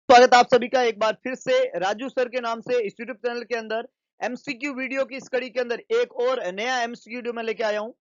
स्वागत है आप सभी का एक बार फिर से राजू सर के नाम से इस यूट्यूब चैनल के अंदर एमसीक्यू वीडियो की इस कड़ी के अंदर एक और नया एमसीक्यू वीडियो में लेके आया हूं।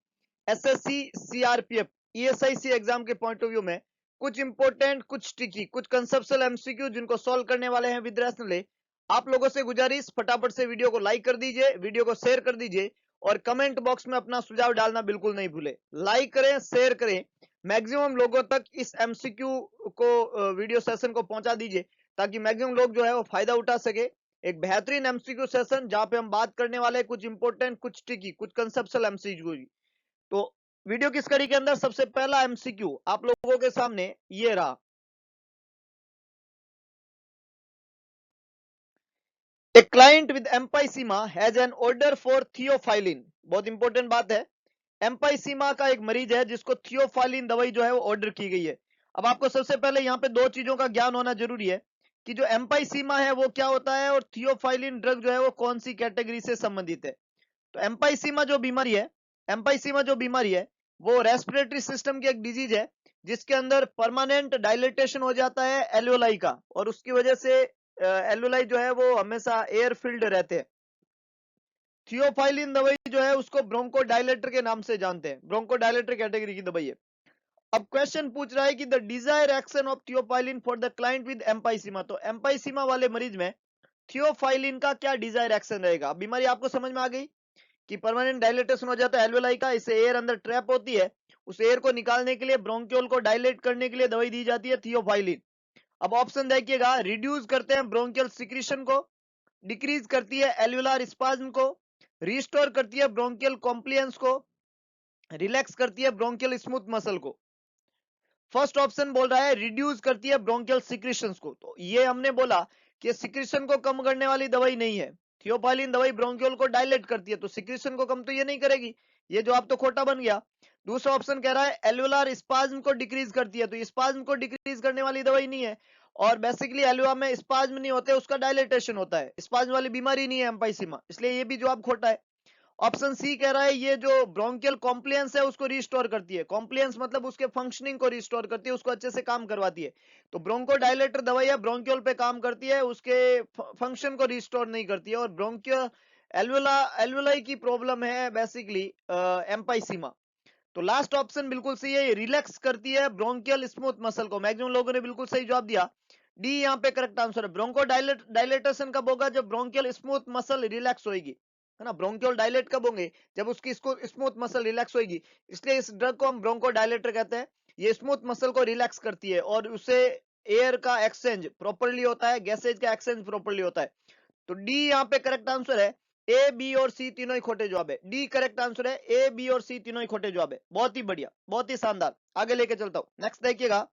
एसएससी सीआरपीएफ ईएसआईसी एग्जाम के पॉइंट ऑफ व्यू में कुछ इंपॉर्टेंट, कुछ ट्रिकी, कुछ कंसेप्चुअल एमसीक्यू जिनको सॉल्व करने वाले हैं विद रैशनली। आप लोगों से गुजारिश, फटाफट से वीडियो को लाइक कर दीजिए, वीडियो को शेयर कर दीजिए और कमेंट बॉक्स में अपना सुझाव डालना बिल्कुल नहीं भूले। लाइक करें, शेयर करें, मैक्सिमम लोगों तक इस एमसीक्यू को वीडियो सेशन को पहुंचा दीजिए ताकि मैक्सिमम लोग जो है वो फायदा उठा सके। एक बेहतरीन एमसीक्यू सेशन जहां पे हम बात करने वाले हैं कुछ इंपॉर्टेंट, कुछ ट्रिकी, कुछ कंसेप्चुअल एमसीक्यू की। तो वीडियो की कड़ी के अंदर सबसे पहला एमसीक्यू आप लोगों के सामने ये रहा। A client with emphysema has an order for theophylline. बहुत इंपॉर्टेंट बात है। एम्पाइसीमा का एक मरीज है जिसको थियोफाइलिन दवाई जो है वो ऑर्डर की गई है। अब आपको सबसे पहले यहाँ पे दो चीजों का ज्ञान होना जरूरी है कि जो एम्पाइसीमा है वो क्या होता है और थियोफाइलिन ड्रग जो है वो कौन सी कैटेगरी से संबंधित है। तो एम्पाइसीमा जो बीमारी है वो रेस्पिरेटरी सिस्टम की एक डिजीज है जिसके अंदर परमानेंट डायलेटेशन हो जाता है एल्वेलाई का, और उसकी वजह से एल्वेलाई जो है वो हमेशा एयर फिल्ड रहते हैं। थियोफाइलिन दवाई जो है उसको ब्रोंकोडायलेटर के नाम से जानते हैं, ब्रोंकोडायलेटर कैटेगरी की दवाई है। अब क्वेश्चन पूछ रहा है कि the desire action of theophylline for the client with emphysema. तो एम्पाइसीमा वाले मरीज में थियोफाइलिन का क्या डिजायर एक्शन रहेगा। बीमारी आपको समझ में आ गई कि परमानेंट डायलेटेशन हो जाता है एल्वेलाई का, इससे एयर अंदर ट्रैप होती है, उस एयर को निकालने के लिए, ब्रोंकियोल को डायलेट करने के लिए दवाई दी जाती है थियोफाइलिन। अब ऑप्शन देखिएगा, रिड्यूस करते हैं ब्रोंकियल सिक्रीशन को, डिक्रीज करती है एल्वुलर स्पाज्म को, रिस्टोर करती है ब्रोंकियल कॉम्प्लियंस को, रिलैक्स करती है ब्रोंकियल स्मूथ मसल को। फर्स्ट ऑप्शन बोल रहा है रिड्यूस करती है ब्रोंकियल सिक्रीशंस को। तो ये हमने बोला कि सिक्रीशन को कम करने वाली दवाई नहीं है। थियोफाइलिन दवाई ब्रोंकियल को डायलेट करती है तो सिक्रीशन को कम तो ये नहीं करेगी, ये जो आप तो खोटा बन गया। दूसरा ऑप्शन कह रहा है एल्वुलर स्पाज्म को डिक्रीज करती है, तो स्पाज्म को डिक्रीज करने वाली दवाई नहीं है, और बेसिकली एल्वुला में स्पाज्म नहीं होते, उसका डायलेटेशन होता है, स्पाज्म वाली बीमारी नहीं है एम्पाइसीमा, इसलिए ये भी जवाब खोटा है। ऑप्शन सी कह रहा है ये जो ब्रोंकियल कॉम्प्लियंस है उसको रिस्टोर करती है, कॉम्प्लियंस मतलब उसके फंक्शनिंग को रिस्टोर करती है, उसको अच्छे से काम करवाती है। तो ब्रोंकोडायलेटर दवाई है, ब्रोंकियल पे काम करती है, उसके फंक्शन को रिस्टोर नहीं करती है। और ब्रोंकियल एल्वुलाई की प्रॉब्लम है बेसिकली एम्पाइसीमा। तो लास्ट ऑप्शन बिल्कुल सही है, रिलैक्स करती है ब्रोंकियल स्मूथ मसल को। मैक्सिमम लोगों ने बिल्कुल सही जवाब दिया, डी यहाँ पे करेक्ट आंसर है। ब्रोंको डायलेटेशन कब होगा, जब ब्रोंकियल स्मूथ मसल रिलैक्स होगी, है ना। ब्रोंकियल डायलेट कब होंगे, जब उसकी इसको स्मूथ मसल रिलैक्स होगी, इसलिए इस ड्रग को हम ब्रोंको डायलेटर कहते हैं। ये स्मूथ मसल को रिलैक्स करती है और उससे एयर का एक्सचेंज प्रॉपरली होता है, गैसेज का एक्सचेंज प्रॉपरली होता है। तो डी यहाँ पे करेक्ट आंसर है। ए, बी और सी तीनों ही खोटे जवाब है, डी करेक्ट आंसर है, ए, बी और सी तीनों ही खोटे जवाब है। बहुत ही बढ़िया, बहुत ही शानदार। आगे लेके चलता हूं, नेक्स्ट देखिएगा,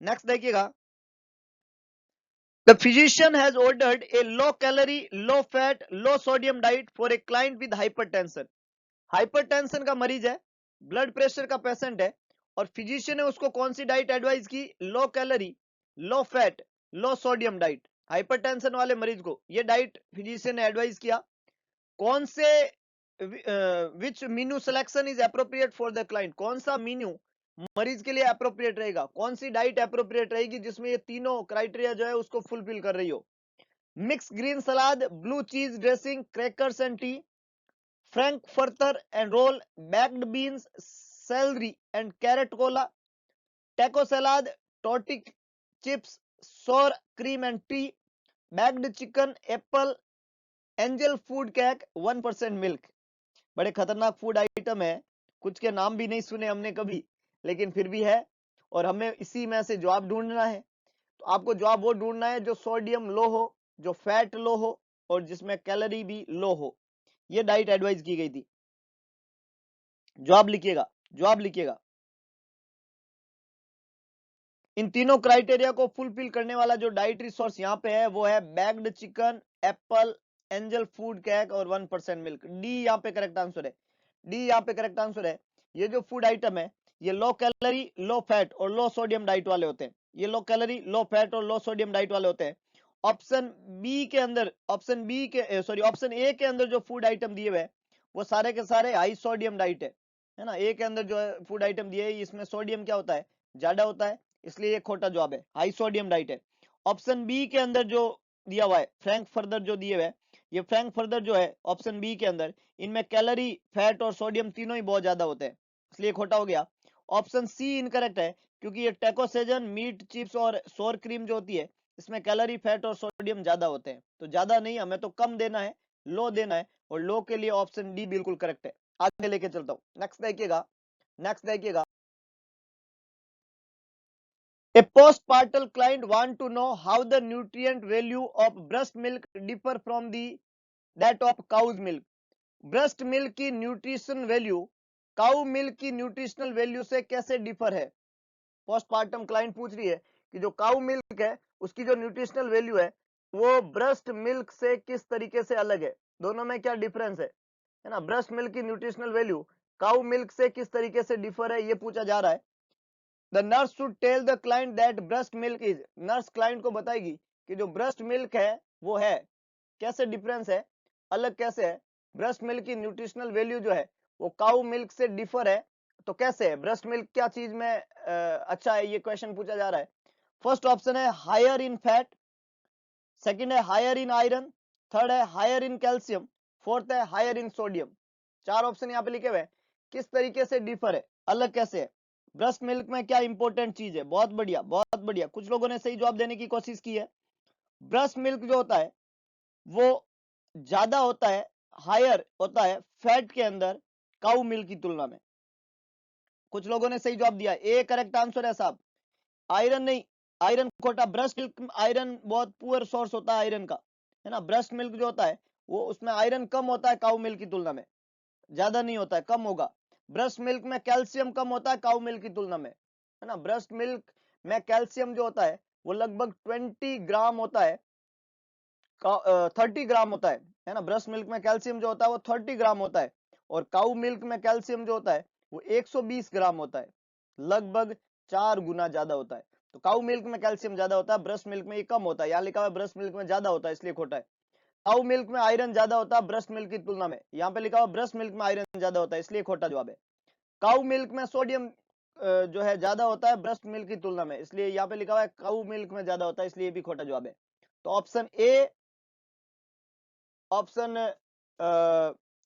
नेक्स्ट देखिएगा। The physician has ordered a low calorie, low fat, low sodium diet for a client with hypertension. Hypertension का मरीज है, ब्लड प्रेशर का पेशेंट है, और फिजिशियन ने उसको कौन सी डाइट एडवाइस की, लो कैलोरी, लो फैट, लो सोडियम डाइट। हाइपरटेंशन वाले मरीज को ये डाइट फिजिशियन ने एडवाइस किया। कौन से which menu selection is appropriate for the client, कौन सा मीनू मरीज के लिए अप्रोप्रिएट रहेगा, कौन सी डाइट अप्रोप्रिएट रहेगी जिसमें ये तीनों क्राइटेरिया जो है उसको फुलफिल कर रही हो। Mix green salad, blue cheese dressing, crackers and tea, frankfurter and roll, baked beans, celery and carrot cola, taco salad, tortic chips, sour cream and tea, bagged chicken, apple, angel food cake, 1% milk. बड़े खतरनाक food item है, कुछ के नाम भी नहीं सुने हमने कभी, लेकिन फिर भी है, और हमें इसी में से जवाब ढूंढना है। तो आपको जवाब वो ढूंढना है जो सोडियम लो हो, जो फैट लो हो, और जिसमें कैलोरी भी लो हो। ये डाइट एडवाइस की गई थी। जवाब लिखिएगा, जवाब लिखिएगा। इन तीनों क्राइटेरिया को फुलफिल करने वाला जो डाइटरी सोर्स यहाँ पे है वो है bagged chicken, Apple, angel food cake और 1% मिल्क। डी यहाँ पे करेक्ट आंसर है, डी यहाँ पे करेक्ट आंसर है। ये जो फूड आइटम है ये लो कैलोरी, लो फैट और लो सोडियम डाइट वाले होते हैं। ये लो कैलोरी, लो फैट और लो सोडियम डाइट वाले होते हैं। ऑप्शन बी के अंदर, ऑप्शन ए के अंदर जो फूड आइटम दिए हुए हैं वो सारे के सारे हाई सोडियम डाइट है ना। ए के अंदर जो फूड आइटम दिए है इसमें सोडियम क्या होता है, ज्यादा होता है, इसलिए ये खोटा जवाब है, हाई सोडियम डाइट है। ऑप्शन बी के अंदर जो दिया हुआ है फ्रैंक फर्दर जो दिए हुए है, ये फ्रैंक फर्दर जो है ऑप्शन बी के अंदर, इनमें कैलोरी, फैट और सोडियम तीनों ही बहुत ज्यादा होते हैं, इसलिए खोटा हो गया। ऑप्शन सी इनकरेक्ट है, क्योंकि ये टैकोसेजन, मीट, चिप्स और सोर क्रीम जो होती है इसमें कैलोरी, फैट और सोडियम ज्यादा होते हैं, तो ज्यादा नहीं, हमें तो कम देना है, लो देना है, और लो के लिए ऑप्शन डी बिल्कुल करेक्ट है। आगे लेके चलता हूँ, नेक्स्ट देखिएगा, नेक्स्ट देखिएगा। A postpartum client want to know how the nutrient value of breast milk differ from the that of cow's milk. Breast milk की न्यूट्रिशन वैल्यू काउ मिल्क की न्यूट्रिशनल वैल्यू से कैसे डिफर है? Postpartum client पूछ रही है कि जो काउ मिल्क है उसकी जो न्यूट्रिशनल वैल्यू है वो ब्रेस्ट मिल्क से किस तरीके से अलग है, दोनों में क्या डिफरेंस है ना। ब्रेस्ट मिल्क की न्यूट्रिशनल वैल्यू काउ मिल्क से किस तरीके से डिफर है, ये पूछा जा रहा है। The nurse should tell the client that breast milk is, nurse client को बताएगी कि जो ब्रेस्ट मिल्क है वो है, कैसे डिफरेंस है, अलग कैसे है, ब्रेस्ट मिल्क की न्यूट्रिशनल वैल्यू जो है वो काउ मिल्क से डिफर है, तो कैसे है, ब्रेस्ट मिल्क क्या चीज में अच्छा है, ये क्वेश्चन पूछा जा रहा है। फर्स्ट ऑप्शन है हायर इन फैट, सेकंड है हायर इन आयरन, थर्ड है हायर इन कैल्शियम, फोर्थ है हायर इन सोडियम। चार ऑप्शन यहाँ पे लिखे हुए हैं, किस तरीके से डिफर है, अलग कैसे है, ब्रेस्ट मिल्क में क्या इंपॉर्टेंट चीज है। बहुत बढ़िया, बहुत बढ़िया, कुछ लोगों ने सही जवाब देने की कोशिश की है। ब्रेस्ट मिल्क जो होता है वो ज्यादा होता है, हायर होता है फैट के अंदर काउ मिल्क की तुलना में। कुछ लोगों ने सही जवाब दिया, ए करेक्ट आंसर है साहब। आयरन नहीं, आयरन खोटा, ब्रेस्ट मिल्क आयरन बहुत पुअर सोर्स होता है आयरन का, है ना। ब्रेस्ट मिल्क जो होता है वो उसमें आयरन कम होता है काउ मिल्क की तुलना में, ज्यादा नहीं होता है, कम होगा। ब्रेस्ट मिल्क में कैल्शियम कम होता है काउ मिल्क की तुलना में, है ना। ब्रेस्ट मिल्क में कैल्शियम जो होता है वो लगभग 20 ग्राम होता है, 30 ग्राम होता है ना। ब्रेस्ट मिल्क में कैल्शियम जो होता है वो 30 ग्राम होता है, और काउ मिल्क में कैल्शियम जो होता है वो 120 ग्राम होता है, लगभग 4 गुना ज्यादा होता है। तो काउ मिल्क में कैल्शियम ज्यादा होता है, ब्रेस्ट मिल्क में ये कम होता है, यहाँ लिखा हुआ है ब्रेस्ट मिल्क में ज्यादा होता है, इसलिए खोटा है। काउ मिल्क में आयरन ज्यादा होता है ब्रेस्ट मिल्क की तुलना में, यहाँ पे लिखा हुआ ब्रेस्ट मिल्क में आयरन ज्यादा होता है, इसलिए खोटा जवाब है। काउ मिल्क में सोडियम जो है ज्यादा होता है ब्रेस्ट मिल्क की तुलना में, इसलिए यहाँ पे लिखा हुआ है काउ मिल्क में ज्यादा होता है, इसलिए भी खोटा जवाब है। तो option A, option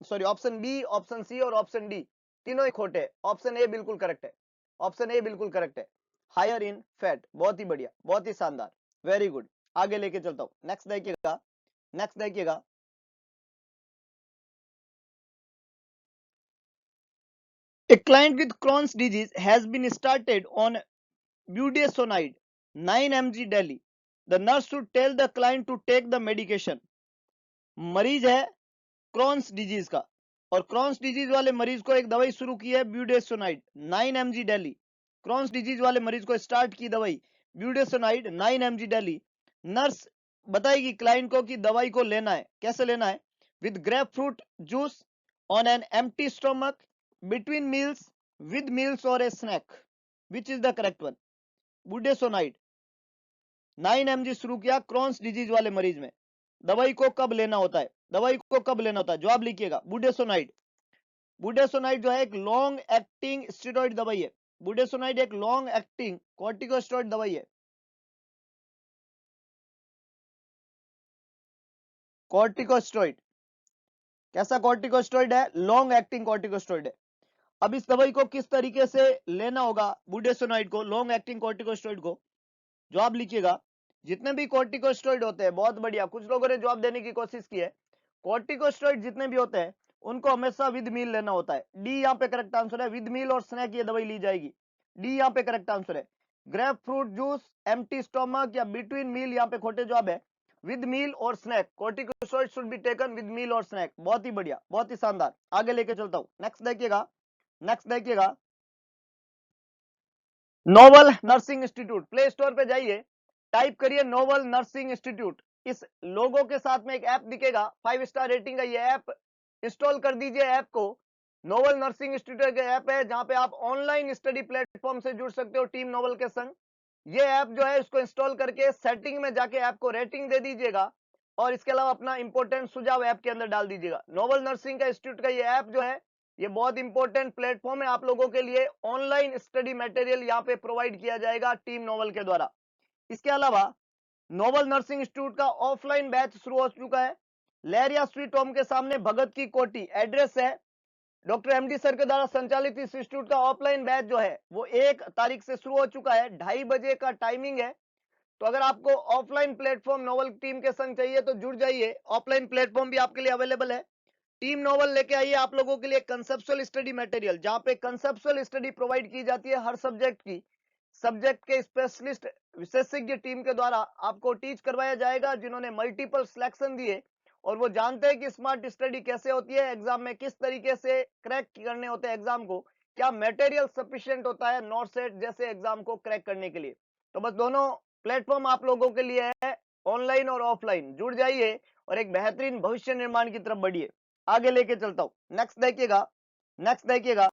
sorry option B, option C और ऑप्शन डी तीनों ही खोटे। ऑप्शन ए बिल्कुल करेक्ट है, ऑप्शन ए बिल्कुल करेक्ट है, हायर इन फैट। बहुत ही बढ़िया, बहुत ही शानदार, वेरी गुड। आगे लेके चलता हूं, नेक्स्ट देखिएगा, नेक्स्ट देखिएगा। A client with Crohn's disease has been started on budesonide 9 mg daily. The nurse should tell the client to take the medication. मरीज है क्रॉन्स डिजीज का, और क्रॉन्स डिजीज वाले मरीज को एक दवाई शुरू की है budesonide 9 mg daily. Crohn's disease वाले मरीज को स्टार्ट की दवाई ब्यूडेसोनाइड 9 mg डेली। नर्स बताएगी क्लाइंट को कि दवाई को लेना है, कैसे लेना है, with grapefruit juice on an empty stomach, between meals, with meals और a snack. Which is the correct one? Budesonide 9 mg शुरू किया क्रॉन्स डिजीज वाले मरीज में, दवाई को कब लेना होता है, दवाई को कब लेना होता है, जवाब लिखिएगा बुडेसोनाइड। बुडेसोनाइड जो है एक लॉन्ग एक्टिंग स्टेरॉइड दवाई है, बुडेसोनाइड एक लॉन्ग एक्टिंग कॉर्टिकोस्टेरॉइड दवाई है। कॉर्टिकोस्टेरॉइड कैसा कॉर्टिकोस्टेरॉइड है? लॉन्ग एक्टिंग कॉर्टिकोस्टेरॉइड है। अब इस दवाई को किस तरीके से लेना होगा, बुडेसोनाइड को, लॉन्ग एक्टिंग कॉर्टिकोस्टेरॉइड को, जवाब लिखिएगा। जितने भी कॉर्टिकोस्टेरॉइड होते हैं, बहुत बढ़िया, कुछ लोगों ने जवाब देने की कोशिश की है, कॉर्टिकोस्टेरॉइड जितने भी होते हैं उनको हमेशा विद मील लेना होता है। डी यहाँ पे करेक्ट आंसर है, विद मील और स्नैक ये दवाई ली जाएगी, डी यहाँ पे करेक्ट आंसर है। Grapefruit juice, empty stomach या बिटवीन मील यहाँ पे खोटे जवाब है, विद मील और snack. Corticosteroid should be taken with meal और स्नैक। बहुत ही बढ़िया, बहुत ही शानदार, आगे लेके चलता हूं, नेक्स्ट देखिएगा, नेक्स्ट देखिएगा। Novel nursing institute, play store पे जाइए, टाइप करिए नोवल नर्सिंग इंस्टीट्यूट, इस लोगो के साथ में एक ऐप दिखेगा, 5 स्टार रेटिंग का ये ऐप, इंस्टॉल कर दीजिए ऐप को। नोवल नर्सिंग इंस्टीट्यूट का ऐप है जहां पे आप ऑनलाइन स्टडी प्लेटफॉर्म से जुड़ सकते हो टीम नोवल के संग। ये ऐप जो है इसको इंस्टॉल करके सेटिंग में जाके ऐप को रेटिंग दे दीजिएगा, और इसके अलावा अपना इंपॉर्टेंट सुझाव ऐप के अंदर डाल दीजिएगा। नोवल नर्सिंग का इंस्टीट्यूट का ये ऐप जो है ये बहुत इंपॉर्टेंट प्लेटफॉर्म है आप लोगों के लिए, ऑनलाइन स्टडी मटेरियल यहाँ पे प्रोवाइड किया जाएगा टीम नोवल के द्वारा। इसके अलावा नोबल नर्सिंग इंस्टीट्यूट का ऑफलाइन बैच शुरू हो चुका है। लहरिया स्वीट होम के सामने भगत की कोठी एड्रेस है। डॉक्टर एमडी सर के द्वारा संचालित इस इंस्टीट्यूट का ऑफलाइन बैच जो है वो 1 तारीख से शुरू हो चुका है। 2:30 बजे का टाइमिंग है। तो अगर आपको ऑफलाइन प्लेटफॉर्म नोबल टीम के संग चाहिए तो जुड़ जाइए। ऑफलाइन प्लेटफॉर्म भी आपके लिए अवेलेबल है। टीम नोबल लेके आइए आप लोगों के लिए कंसेप्चुअल स्टडी मटेरियल, जहां पे कंसेप्चुअल स्टडी प्रोवाइड की जाती है हर सब्जेक्ट की। सब्जेक्ट के स्पेशलिस्ट विशेषज्ञ टीम के द्वारा आपको टीच करवाया जाएगा, जिन्होंने मल्टीपल सिलेक्शन दिए और वो जानते हैं कि स्मार्ट स्टडी कैसे होती है, एग्जाम में किस तरीके से क्रैक करने होते हैं एग्जाम को, क्या मटेरियल सफिशिएंट होता है नॉट सेट जैसे एग्जाम को क्रैक करने के लिए। तो बस दोनों प्लेटफॉर्म आप लोगों के लिए है, ऑनलाइन और ऑफलाइन। जुड़ जाइए और एक बेहतरीन भविष्य निर्माण की तरफ बढ़िए। आगे लेके चलता हूं। नेक्स्ट देखिएगा।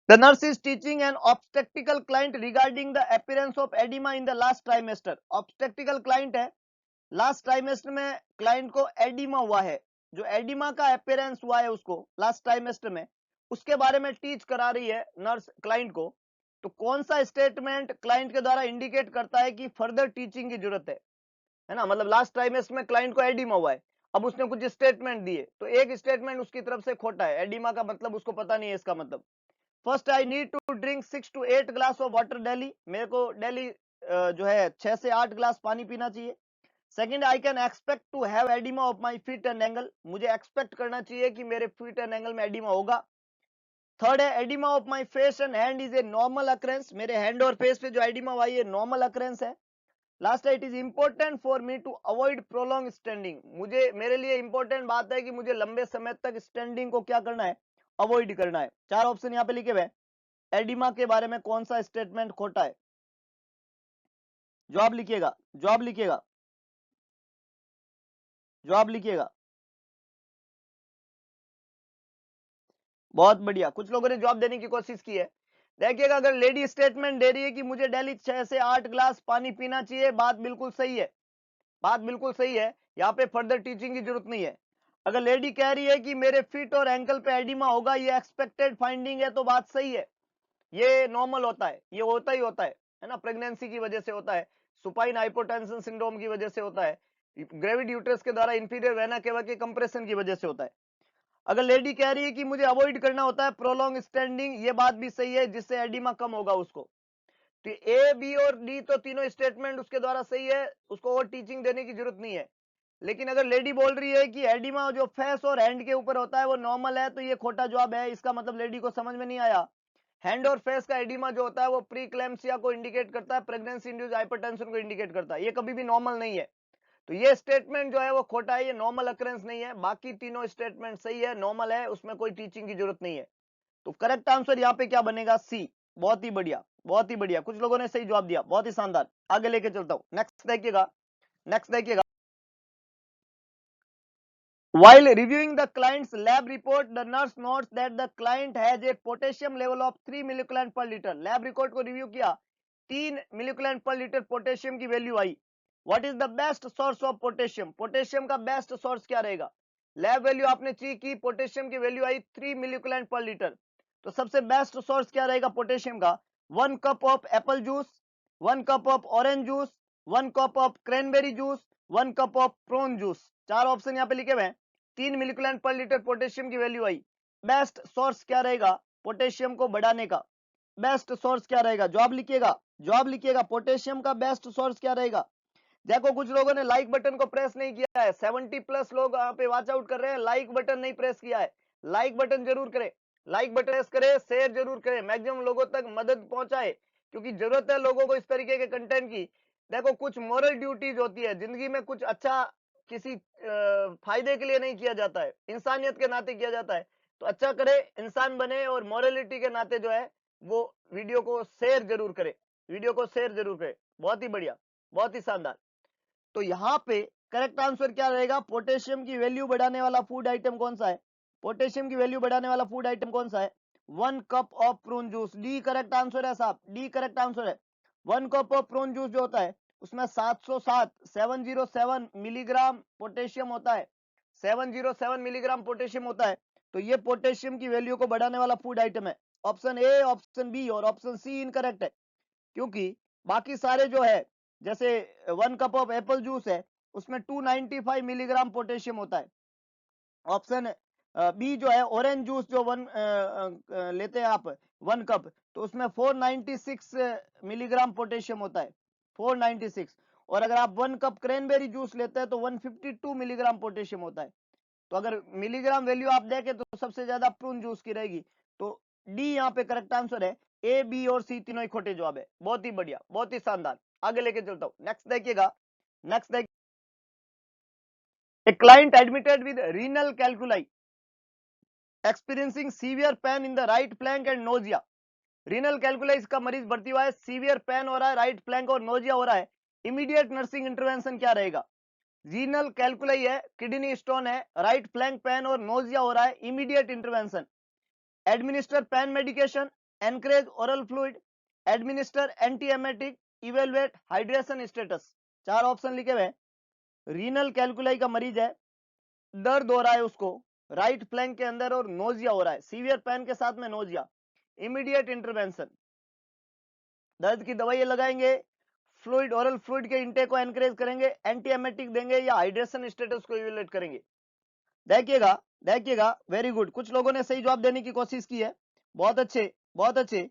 The nurse is teaching an obstetrical client regarding the appearance of edema in the last trimester. Obstetrical client है, लास्ट ट्राइमेस्टर में क्लाइंट को एडिमा हुआ है, जो एडिमा का अपीयरेंस हुआ है उसको लास्ट ट्राइमेस्टर में, उसके बारे में टीच करा रही है नर्स क्लाइंट को। तो कौन सा स्टेटमेंट क्लाइंट के द्वारा इंडिकेट करता है कि फर्दर टीचिंग की जरूरत है ना। मतलब लास्ट ट्राइमेस्टर में क्लाइंट को एडिमा हुआ है, अब उसने कुछ स्टेटमेंट दिए, तो एक स्टेटमेंट उसकी तरफ से खोटा है। एडिमा का मतलब उसको पता नहीं है इसका मतलब। First, I need to drink 6 to 8 glass of water daily. मेरे को डेली जो है 6 से 8 ग्लास पानी पीना चाहिए। Second, I can expect to have oedema of my feet and ankle. मुझे एक्सपेक्ट करना चाहिए कि मेरे फीट एंड एंगल में एडिमा होगा। थर्ड है, oedema of my face and hand is a normal occurrence. मेरे हैंड और फेस पे जो एडिमा हुआ है नॉर्मल अकरेंस है। लास्ट है, it is important for me to avoid prolonged standing. मेरे लिए इंपॉर्टेंट बात है कि मुझे लंबे समय तक स्टैंडिंग को क्या करना है, अवॉइड करना है। 4 ऑप्शन यहाँ पे लिखे हुए। एडिमा के बारे में कौन सा स्टेटमेंट खोटा है? जवाब लिखिएगा, जवाब लिखिएगा, जवाब लिखिएगा। बहुत बढ़िया, कुछ लोगों ने जवाब देने की कोशिश की है। देखिएगा, अगर लेडी स्टेटमेंट दे रही है कि मुझे डेली 6 से 8 ग्लास पानी पीना चाहिए, बात बिल्कुल सही है, बात बिल्कुल सही है। यहाँ पे फर्दर टीचिंग की जरूरत नहीं है। अगर लेडी कह रही है कि मेरे फीट और एंकल पे एडिमा होगा, ये एक्सपेक्टेड फाइंडिंग है, तो बात सही है, ये नॉर्मल होता है, ये होता ही होता है ना। प्रेगनेंसी की वजह से होता है, सुपाइन हाइपोटेंशन सिंड्रोम की वजह से होता है, ग्रेविड यूट्रस के द्वारा इंफीरियर वेना केवा के कंप्रेशन की वजह से होता है। अगर लेडी कह रही है कि मुझे अवॉइड करना होता है प्रोलॉन्ग स्टैंडिंग, ये बात भी सही है, जिससे एडिमा कम होगा उसको। तो ए बी और डी तो तीनों स्टेटमेंट उसके द्वारा सही है, उसको और टीचिंग देने की जरूरत नहीं है। लेकिन अगर लेडी बोल रही है कि एडिमा जो फेस और हैंड के ऊपर होता है वो नॉर्मल है, तो ये खोटा जवाब है। इसका मतलब लेडी को समझ में नहीं आया। हैंड और फेस का एडिमा जो होता है वो प्री क्लैम्सिया को इंडिकेट करता है, प्रेगनेंसी इंड्यूस्ड हाइपरटेंशन को इंडिकेट करता है, ये कभी भी नॉर्मल नहीं है। तो ये स्टेटमेंट जो है वो खोटा है, ये नॉर्मल अकरेंस नहीं है। बाकी तीनों स्टेटमेंट सही है, नॉर्मल है, उसमें कोई टीचिंग की जरूरत नहीं है। तो करेक्ट आंसर यहाँ पे क्या बनेगा? सी। बहुत ही बढ़िया, बहुत ही बढ़िया, कुछ लोगों ने सही जवाब दिया, बहुत ही शानदार। आगे लेके चलता हूं। नेक्स्ट देखिएगा। While reviewing the client's lab report, the nurse notes that the client has a potassium level of 3 milligram पर लीटर। लैब रिकॉर्ड को रिव्यू किया, 3 मिलीग्राम पर लीटर पोटेशियम की value I. What is the best source of potassium? Potassium का best source क्या रहेगा? Lab value आपने check की, पोटेशियम की वैल्यू आई 3 मिलीग्राम पर लीटर। तो सबसे बेस्ट सोर्स क्या रहेगा पोटेशियम का? 1 cup of Apple juice, 1 cup of orange juice, 1 cup of cranberry juice, 1 cup of prune juice. 4 option यहाँ पे लिखे हुए हैं। 3 मिलीग्राम पर लीटर पोटेशियम की वैल्यू आई। बेस्ट सोर्स क्या रहेगा पोटेशियम को बढ़ाने का? बेस्ट सोर्स क्या रहेगा? जवाब लिखिएगा, जवाब लिखिएगा। पोटेशियम का बेस्ट सोर्स क्या रहेगा? देखो, कुछ लोगों ने लाइक बटन को प्रेस नहीं किया है। 70+ लोग यहाँ पे वॉच आउट कर रहे हैं, लाइक बटन नहीं प्रेस किया है। लाइक बटन जरूर करें, लाइक बटन प्रेस करें, शेयर जरूर करें, मैक्सिमम लोगों तक मदद पहुंचाए, क्योंकि जरूरत है लोगों को इस तरीके के कंटेंट की। देखो, कुछ मॉरल ड्यूटीज होती है जिंदगी में, कुछ अच्छा किसी फायदे के लिए नहीं किया जाता है, इंसानियत के नाते किया जाता है। तो अच्छा करे, इंसान बने, और मॉरलिटी के नाते जो है वो वीडियो को शेयर जरूर करे, वीडियो को शेयर जरूर करे। बहुत ही बढ़िया, बहुत ही शानदार। तो यहाँ पे करेक्ट आंसर क्या रहेगा? पोटेशियम की वैल्यू बढ़ाने वाला फूड आइटम कौन सा है? पोटेशियम की वैल्यू बढ़ाने वाला फूड आइटम कौन सा है? 1 cup of prune juice. D correct answer है साहब, डी करेक्ट आंसर है। 1 कप ऑफ प्रून जूस जो होता है उसमें 707 मिलीग्राम पोटेशियम होता है, 707 मिलीग्राम पोटेशियम होता है। तो ये पोटेशियम की वैल्यू को बढ़ाने वाला फूड आइटम है। ऑप्शन ए, ऑप्शन बी और ऑप्शन सी इनकरेक्ट है, क्योंकि बाकी सारे जो है जैसे 1 कप ऑफ एप्पल जूस है, उसमें 295 मिलीग्राम पोटेशियम होता है। ऑप्शन बी जो है ऑरेंज जूस जो लेते हैं आप 1 कप, तो उसमें 496 मिलीग्राम पोटेशियम होता है, 496। और अगर आप 1 कप क्रैनबेरी जूस लेते हैं तो 152 मिलीग्राम पोटेशियम होता है। तो अगर मिलीग्राम वैल्यू आप देखें तो सबसे ज्यादा प्रून जूस की रहेगी। तो डी यहाँ पे करेक्ट आंसर है। ए, बी और सी तीनों ही खोटे जवाब है। बहुत ही बढ़िया, बहुत ही शानदार। आगे लेके चलता हूं, नेक्स्ट देखिएगा। नेक्स्ट देखिए, a client admitted with renal calculi experiencing severe pain in the right flank and nausea. Renal calculi का मरीज भर्ती हुआ है, सीवियर पेन हो रहा है, राइट फ्लैंक और नोजिया हो रहा है। इमीडिएट नर्सिंग इंटरवेंशन क्या रहेगा? रीनल कैलकुलाई है, किडनी स्टोन है, राइट फ्लैंक पेन और नोजिया हो रहा है, immediate intervention. Administer pain medication, encourage oral fluid, administer antiemetic, evaluate hydration status. चार ऑप्शन लिखे हुए। रीनल कैलकुलाई का मरीज है, दर्द हो रहा है उसको राइट फ्लैंक के अंदर और नोजिया हो रहा है, सीवियर पेन के साथ में नोजिया। इमीडिएट इंटरवेंशन, दर्द की दवाई लगाएंगे, फ्लूइड ओरल फ्लूइड के इंटेक को एनकरेज करेंगे, एंटीएमेटिक देंगे या हाइड्रेशन स्टेटस को इवेलुएट करेंगे। देखिएगा, देखिएगा, वेरी गुड। कुछ लोगों ने सही जवाब देने की कोशिश की है, बहुत अच्छे, बहुत अच्छे।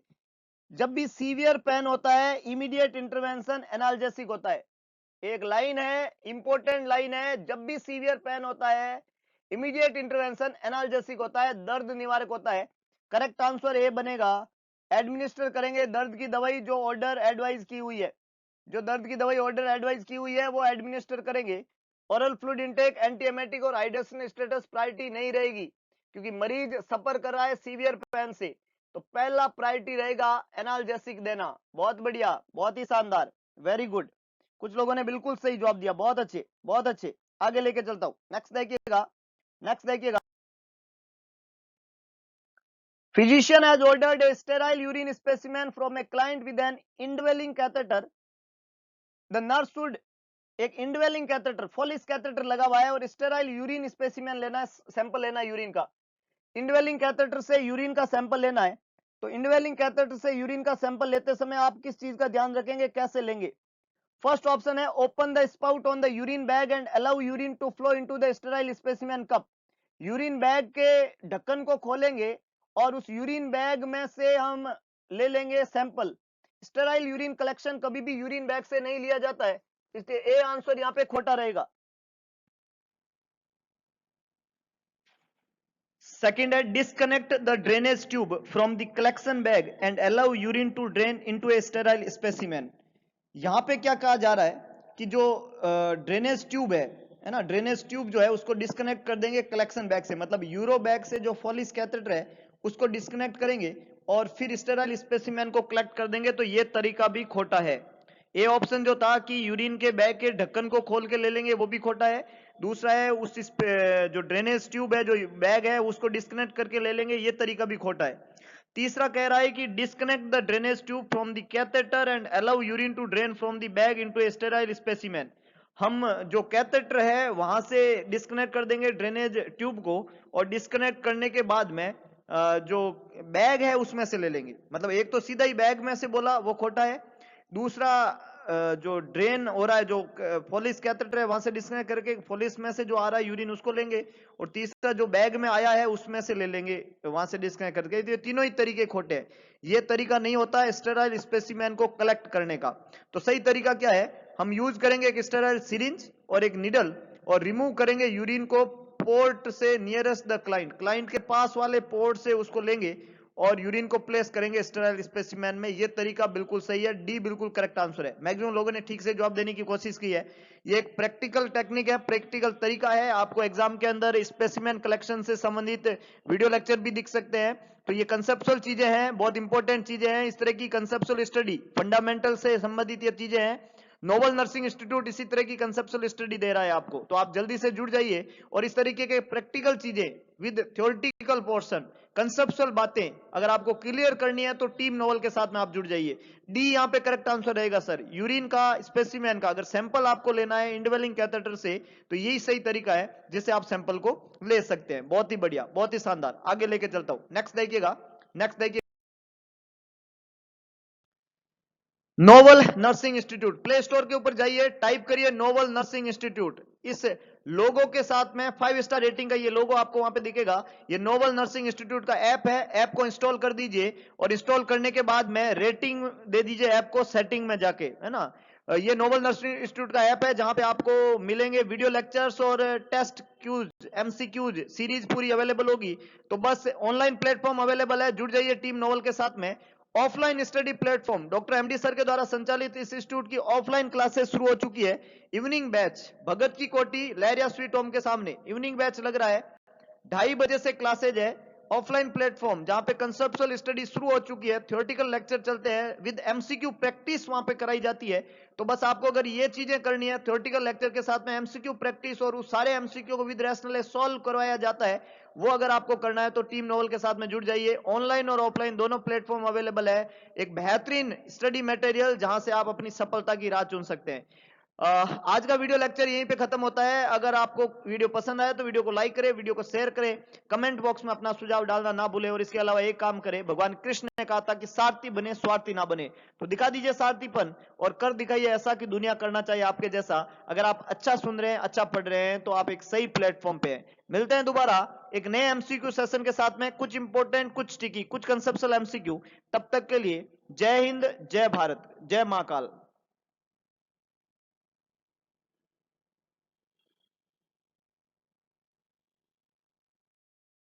जब भी सीवियर पेन होता है, इमीडिएट इंटरवेंशन एनाल्जेसिक होता है। एक लाइन है, इंपॉर्टेंट लाइन है, जब भी सीवियर पेन होता है, इमीडिएट इंटरवेंशन एनाल्जेसिक होता है, दर्द निवारक होता है। करेक्ट आंसर ए बनेगा। एडमिनिस्टर करेंगे दर्द की दवाई जो ऑर्डर एडवाइज की हुई है, जो दर्द की दवाई ऑर्डर एडवाइज की हुई है वो एडमिनिस्टर करेंगे। ओरल फ्लूइड इंटेक, एंटीएमेटिक और हाइड्रेशन स्टेटस प्रायोरिटी नहीं रहेगी, क्योंकि मरीज सफर कर रहा है सीवियर पेन से, तो पहला प्रायोरिटी रहेगा एनाल्जेसिक देना। बहुत बढ़िया, बहुत ही शानदार, वेरी गुड। कुछ लोगों ने बिल्कुल सही जवाब दिया, बहुत अच्छे, बहुत अच्छे। आगे लेके चलता हूं, नेक्स्ट देखिएगा, नेक्स्ट देखिएगा। Physician has ordered a sterile urine specimen from a client with an indwelling catheter. The nurse should एक इंडवेलिंग कैथेटर, फोलिस कैथेटर लगा हुआ है और स्टेराइल यूरिन स्पेसिमेन लेना है, सैंपल लेना है यूरिन का। इंडवेलिंग कैथेटर से यूरिन का सैंपल लेना है। तो इंडवेलिंग कैथेटर से यूरिन का सैंपल लेते समय आप किस चीज का ध्यान रखेंगे, कैसे लेंगे? फर्स्ट ऑप्शन है open the spout on the urine bag and allow urine to flow into the sterile specimen cup. Urine bag के ढक्कन को खोलेंगे और उस यूरिन बैग में से हम ले लेंगे सैंपल। स्टेराइल यूरिन कलेक्शन कभी भी यूरिन बैग से नहीं लिया जाता है, इसलिए ए आंसर यहाँ पे खोटा रहेगा। सेकंड है disconnect the drainage tube from the collection bag and allow urine to drain into a sterile specimen. यहाँ पे क्या कहा जा रहा है कि जो ड्रेनेज ट्यूब है ना, ड्रेनेज ट्यूब जो है उसको डिस्कनेक्ट कर देंगे कलेक्शन बैग से, मतलब यूरो बैग से जो फोलिस कैथेटर है उसको डिस्कनेक्ट करेंगे और फिर स्टेराइल स्पेसिमेन को कलेक्ट कर देंगे, तो ये तरीका भी खोटा है। ए ऑप्शन जो था कि यूरिन के बैग के ढक्कन को खोल के ले लेंगे, वो भी खोटा है। दूसरा है उस जो ड्रेनेज ट्यूब है, जो बैग है, उसको डिस्कनेक्ट करके ले लेंगे, ये तरीका भी खोटा है। तीसरा कह रहा है कि disconnect the drainage tube from the catheter and allow urine to drain from the bag into a sterile specimen. हम जो कैथेटर है वहां से डिस्कनेक्ट कर देंगे ड्रेनेज ट्यूब को, और डिस्कनेक्ट करने के बाद में जो बैग है उसमें से ले लेंगे। मतलब एक तो सीधा ही बैग में से बोला, वो खोटा है। दूसरा जो ड्रेन हो रहा है, जो फोलिस कैथेटर है वहां से डिस्कनेक्ट करके फोलिस में से जो आ रहा है यूरिन उसको लेंगे, और तीसरा जो बैग में आया है उसमें से ले लेंगे वहां से डिस्कनेक्ट करके। तो ये तीनों ही तरीके खोटे हैं, ये तरीका नहीं होता है स्टेराइल स्पेसिमेन को कलेक्ट करने का। तो सही तरीका क्या है, हम यूज करेंगे एक स्टेराइल सिरिंज और एक निडल, और रिमूव करेंगे यूरिन को पोर्ट से नियरेस्ट द क्लाइंट, क्लाइंट के पास वाले पोर्ट से उसको लेंगे और यूरिन को प्लेस करेंगे स्टेराइल स्पेसिमेन में। ये तरीका बिल्कुल सही है, डी बिल्कुल करेक्ट आंसर है। मैक्सिमम लोगों ने ठीक से जवाब देने की कोशिश की है। ये एक प्रैक्टिकल टेक्निक है, प्रैक्टिकल तरीका है। आपको एग्जाम के अंदर स्पेसिमेन कलेक्शन से संबंधित वीडियो लेक्चर भी दिख सकते हैं। तो ये कंसेप्चुअल चीजें हैं, बहुत इंपॉर्टेंट चीजें हैं। इस तरह की कंसेप्चुअल स्टडी, फंडामेंटल से संबंधित ये चीजें हैं। नोबल नर्सिंग इंस्टीट्यूट इसी तरह की कंसेप्चुअल स्टडी दे रहा है आपको, तो आप जल्दी से जुड़ जाइए और इस तरीके के प्रैक्टिकल चीजें विद थ्योरेटिकल पोर्शन, कंसेप्चुअल बातें अगर आपको क्लियर करनी है तो टीम नोबल के साथ में आप जुड़ जाइए। डी यहाँ पे करेक्ट आंसर रहेगा सर। यूरिन का स्पेसिमेन का अगर सैंपल आपको लेना है इंडवेलिंग कैथेटर से, तो यही सही तरीका है जिससे आप सैंपल को ले सकते हैं। बहुत ही बढ़िया, बहुत ही शानदार। आगे लेके चलता हूं, नेक्स्ट देखिएगा, नेक्स्ट देखिए। Novel nursing institute, play store के ऊपर जाइए, टाइप करिए नोवल नर्सिंग इंस्टीट्यूट। इस लोगो के साथ में 5 स्टार रेटिंग का ये लोगो आपको वहां पे दिखेगा। ये नोवल नर्सिंग इंस्टीट्यूट का ऐप है, ऐप को इंस्टॉल कर दीजिए और इंस्टॉल करने के बाद में रेटिंग दे दीजिए ऐप को सेटिंग में जाके, है ना। ये नोवल नर्सिंग इंस्टीट्यूट का ऐप है जहां पे आपको मिलेंगे वीडियो लेक्चर्स और टेस्ट क्यूज, एमसीक्यूज सीरीज पूरी अवेलेबल होगी। तो बस ऑनलाइन प्लेटफॉर्म अवेलेबल है, जुड़ जाइए टीम नोवल के साथ में। Offline study platform, doctor MD sir के द्वारा संचालित इस इंस्टीट्यूट की ऑफलाइन क्लासेस शुरू हो चुकी है। इवनिंग बैच, भगत की कोठी लहरिया स्वीट होम के सामने इवनिंग बैच लग रहा है, 2:30 बजे से क्लासेज है। ऑफलाइन प्लेटफॉर्म जहां पे कंसेप्चुअल स्टडी शुरू हो चुकी है, थ्योरेटिकल लेक्चर चलते हैं विद एमसीक्यू प्रैक्टिस वहां पे कराई जाती है। तो बस आपको अगर ये चीजें करनी है, थ्योरेटिकल लेक्चर के साथ में एमसीक्यू प्रैक्टिस और उस सारे एमसीक्यू को विद रैशनल सॉल्व करवाया जाता है, वो अगर आपको करना है तो टीम नोवल के साथ में जुड़ जाइए। ऑनलाइन और ऑफलाइन दोनों प्लेटफॉर्म अवेलेबल है। एक बेहतरीन स्टडी मटेरियल जहां से आप अपनी सफलता की राह चुन सकते हैं। आज का वीडियो लेक्चर यहीं पे खत्म होता है। अगर आपको वीडियो पसंद आया तो वीडियो को लाइक करें, वीडियो को शेयर करें, कमेंट बॉक्स में अपना सुझाव डालना ना भूलें। और इसके अलावा एक काम करें, भगवान कृष्ण ने कहा था कि सारथी बने स्वार्थी ना बने, तो दिखा दीजिए सारथीपन और कर दिखाइए ऐसा कि दुनिया करना चाहिए आपके जैसा। अगर आप अच्छा सुन रहे हैं, अच्छा पढ़ रहे हैं, तो आप एक सही प्लेटफॉर्म पे हैं। मिलते हैं दोबारा एक नए एमसीक्यू सेशन के साथ में, कुछ इंपॉर्टेंट, कुछ स्टिकी, कुछ कंसेप्चुअल एमसीक्यू। तब तक के लिए जय हिंद, जय भारत, जय महाकाल।